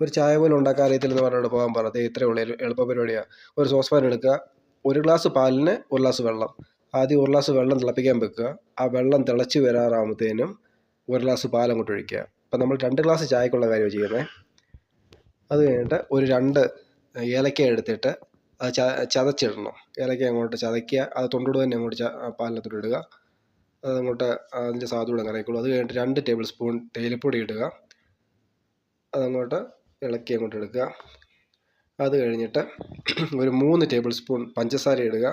ഒരു ചായ പോലും ഉണ്ടാക്കാൻ അറിയത്തില്ലെന്ന് പറഞ്ഞുകൊണ്ട് പോകാൻ പറഞ്ഞത് ഇത്രയേ ഉള്ളൂ, എളുപ്പ പരിപാടിയാണ്. ഒരു സോസ് പാൻ എടുക്കുക, 1 ഗ്ലാസ് പാലിന് 1 ഗ്ലാസ് വെള്ളം. ആദ്യം 1 ഗ്ലാസ് വെള്ളം തിളപ്പിക്കാൻ വെക്കുക. ആ വെള്ളം തിളച്ച് വരാറാകുമ്പോഴത്തേനും 1 ഗ്ലാസ് പാൽ അങ്ങോട്ട് ഒഴിക്കുക. അപ്പം നമ്മൾ 2 ഗ്ലാസ് ചായക്കുള്ള കാര്യമാണ് ചെയ്യുന്നത്. അത് കഴിഞ്ഞിട്ട് ഒരു 2 ഏലക്ക എടുത്തിട്ട് അത് ചതച്ചിടണം. ഏലക്ക അങ്ങോട്ട് ചതയ്ക്കുക, അത് തൊണ്ടോട് തന്നെ അങ്ങോട്ട് പാലിനകത്തോട്ട് ഇടുക. അതങ്ങോട്ട് അതിൻ്റെ സ്വാദൂടെ ഇറങ്ങിക്കോളും. അത് കഴിഞ്ഞിട്ട് 2 ടേബിൾ സ്പൂൺ തേയിലപ്പൊടി ഇടുക. അതങ്ങോട്ട് ഇളക്കി അങ്ങോട്ട് എടുക്കുക. അത് കഴിഞ്ഞിട്ട് ഒരു 3 ടേബിൾ സ്പൂൺ പഞ്ചസാര ഇടുക.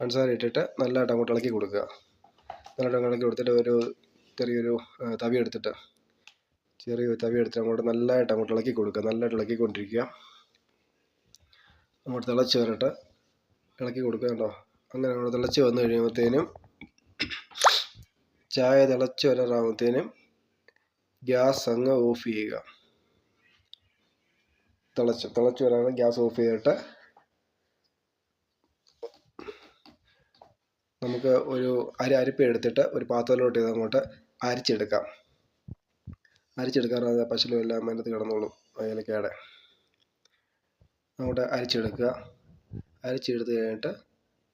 പഞ്ചസാര ഇട്ടിട്ട് നല്ലതായിട്ട് അങ്ങോട്ട് ഇളക്കി കൊടുക്കുക. നല്ലതായിട്ട് ഇളക്കി കൊടുത്തിട്ട് ഒരു ചെറിയൊരു തവി എടുത്തിട്ട് അങ്ങോട്ട് നല്ലതായിട്ട് അങ്ങോട്ട് ഇളക്കി കൊടുക്കുക. നല്ലതായിട്ട് ഇളക്കിക്കൊണ്ടിരിക്കുക. അങ്ങോട്ട് തിളച്ച് വരട്ടെ, ഇളക്കി കൊടുക്കുക. കേട്ടോ, അങ്ങനെ അങ്ങോട്ട് തിളച്ച് വന്നു കഴിയുമ്പോഴത്തേനും, ചായ തിളച്ച് വരാറാകുമ്പോഴത്തേനും ഗ്യാസ് അങ്ങ് ഓഫ് ചെയ്യുക. തിളച്ച് വരാതെ ഗ്യാസ് ഓഫ് ചെയ്തിട്ട് നമുക്ക് ഒരു അരിപ്പ എടുത്തിട്ട് ഒരു പാത്രത്തിലോട്ട് ഇതങ്ങോട്ട് അരിച്ചെടുക്കാം. അരിച്ചെടുക്കാറ് പശലും എല്ലാം അതിനകത്ത് കിടന്നോളും, ഏലക്കയുടെ. അങ്ങോട്ട് അരിച്ചെടുക്കുക. അരിച്ചെടുത്ത് കഴിഞ്ഞിട്ട്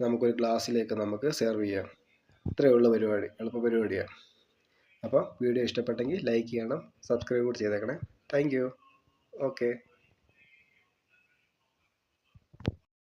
നമുക്കൊരു ഗ്ലാസ്സിലേക്ക് നമുക്ക് സെർവ് ചെയ്യാം. ഇത്രയുള്ള പരിപാടി, എളുപ്പ പരിപാടിയാണ്. അപ്പോൾ വീഡിയോ ഇഷ്ടപ്പെട്ടെങ്കിൽ ലൈക്ക് ചെയ്യണം, സബ്സ്ക്രൈബ് കൂടി ചെയ്തേക്കണേ. Thank you. ഓക്കെ.